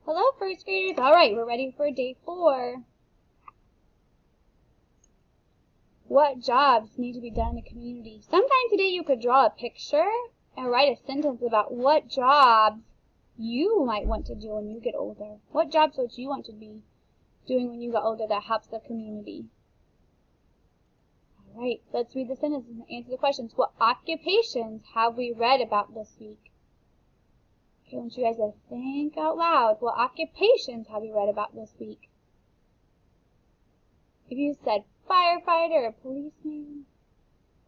Hello, first graders. All right, we're ready for day 4. What jobs need to be done in the community? Sometime today you could draw a picture and write a sentence about what jobs you might want to do when you get older. What jobs would you want to be doing when you get older that helps the community? All right, let's read the sentence and answer the questions. What occupations have we read about this week? Okay, I want you guys to think out loud. What occupations have you read about this week? If you said firefighter, or policeman,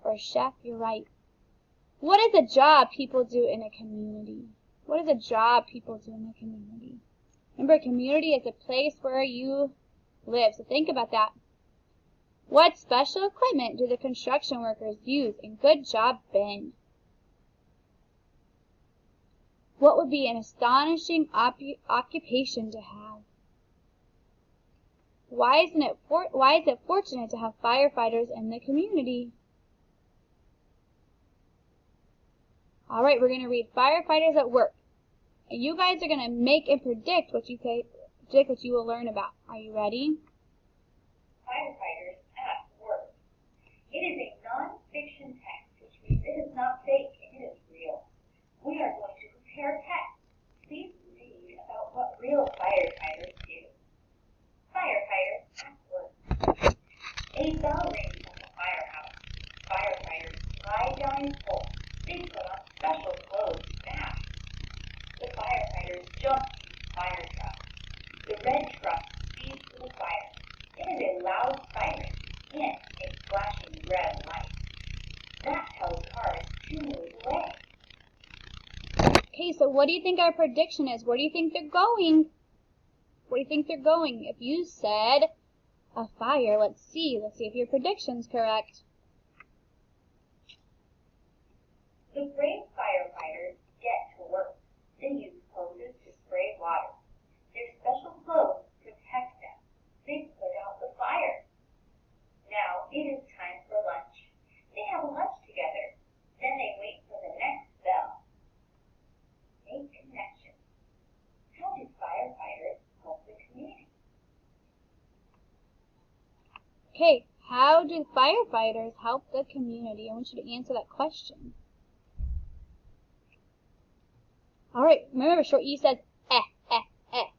or chef, you're right. What is a job people do in a community? What is a job people do in a community? Remember, a community is a place where you live, so think about that. What special equipment do the construction workers use? And good job, Ben. What would be an astonishing occupation to have? Why is it fortunate to have firefighters in the community? All right, we're going to read firefighters at work. And you guys are going to make and predict what you will learn about. Are you ready? Firefighters at work. It is a non-fiction text, which means it is not fake, it is real. We are going to compare texts. Please read about what real firefighters do. Firefighters at work. A bell rings at the firehouse. Firefighters slide down a pole. They put on special clothes fast. The firefighters jump to fire trucks. The red truck speeds to the fire. It is a loud siren and a flashing red light. That tells cars to move away. Okay, so what do you think our prediction is? Where do you think they're going? Where do you think they're going? If you said a fire, let's see if your prediction's correct. The brave firefighters get to work. They use hoses to spray water. Their special clothes protect them. They put out the fire. Now it is time for lunch. They have lunch together. Then they wait for the next bell. Make connections. How do firefighters help the community? Okay, how do firefighters help the community? I want you to answer that question. All right, remember short E says eh, eh, eh.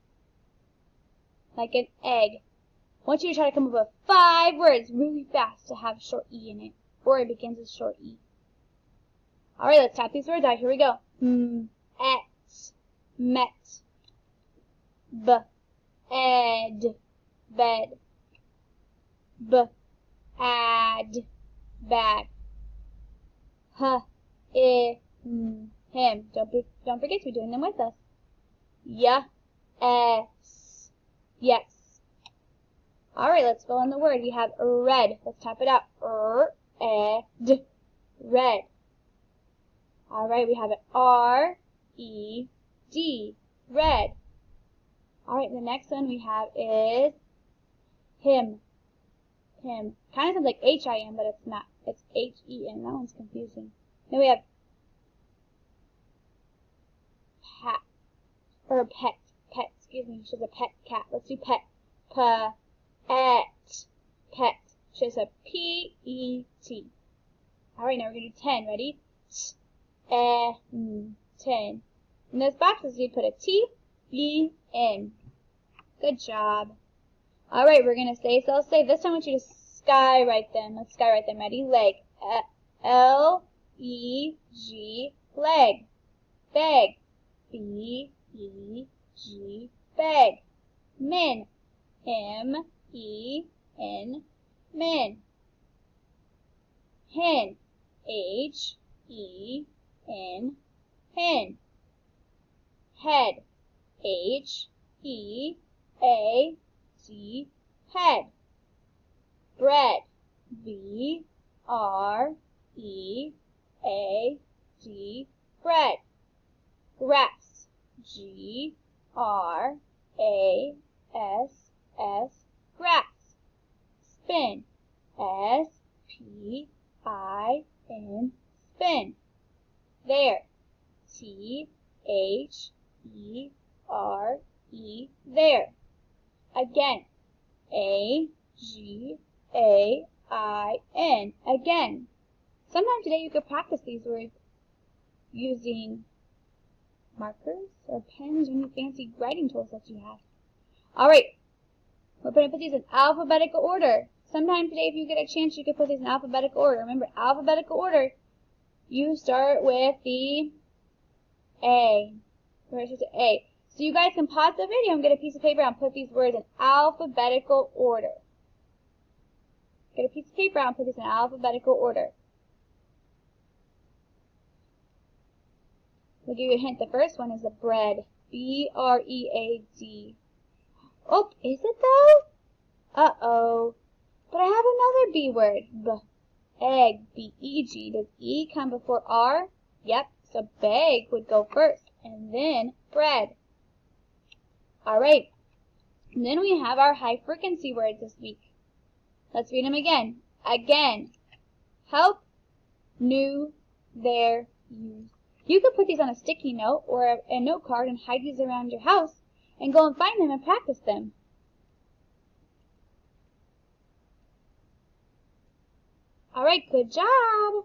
Like an egg. I want you to try to come up with 5 words really fast to have short E in it, or it begins with short E. All right, let's tap these words out. Here we go. Et, met, ed, bed, ad, bag, him. Don't forget to be doing them with us. Yes. Yes. All right, let's fill in the word. We have red. Let's tap it out. Ed. Red. All right, we have it R-E-D. Red. All right, the next one we have is him. Him. Kind of sounds like H-I-M, but it's not. It's H-E-M. That one's confusing. Then we have pet. Pet, excuse me. She's a pet cat. Let's do pet. Pet. She's a P-E-T. All right, now we're going to do 10. Ready? 10. In those boxes, you put a T-E-N. Good job. All right, we're going to say. This time I want you to skywrite them. Let's skywrite them. Ready? Leg. L-E-G. Leg. Beg. B-E-G. Beg. Min. M-E-N. Min. Hen. H-E-N. Hen. Head. H-E-A-D. Head. Bread. B-R-E-A-D. Bread. Grass. G-R-A-S-S. Grass. Spin. S-P-I-N. Spin. There. T-H-E-R-E E, there. Again, A-G-A-I-N. Again. Sometime today you could practice these words using markers or pens or any fancy writing tools that you have. Alright, we're going to put these in alphabetical order. Sometime today if you get a chance you could put these in alphabetical order. Remember, alphabetical order, you start with the A. Right, so A. So you guys can pause the video and get a piece of paper and put these words in alphabetical order. Get a piece of paper and put this in alphabetical order. We'll give you a hint. The first one is the bread. B-R-E-A-D. Oh, is it though? Uh-oh. But I have another B word. Egg. B-E-G. Does E come before R? Yep. So bag would go first. And then bread. Alright. And then we have our high frequency words this week. Let's read them again. Again. Help. New. There. Use. You could put these on a sticky note or a note card and hide these around your house and go and find them and practice them. Alright, good job!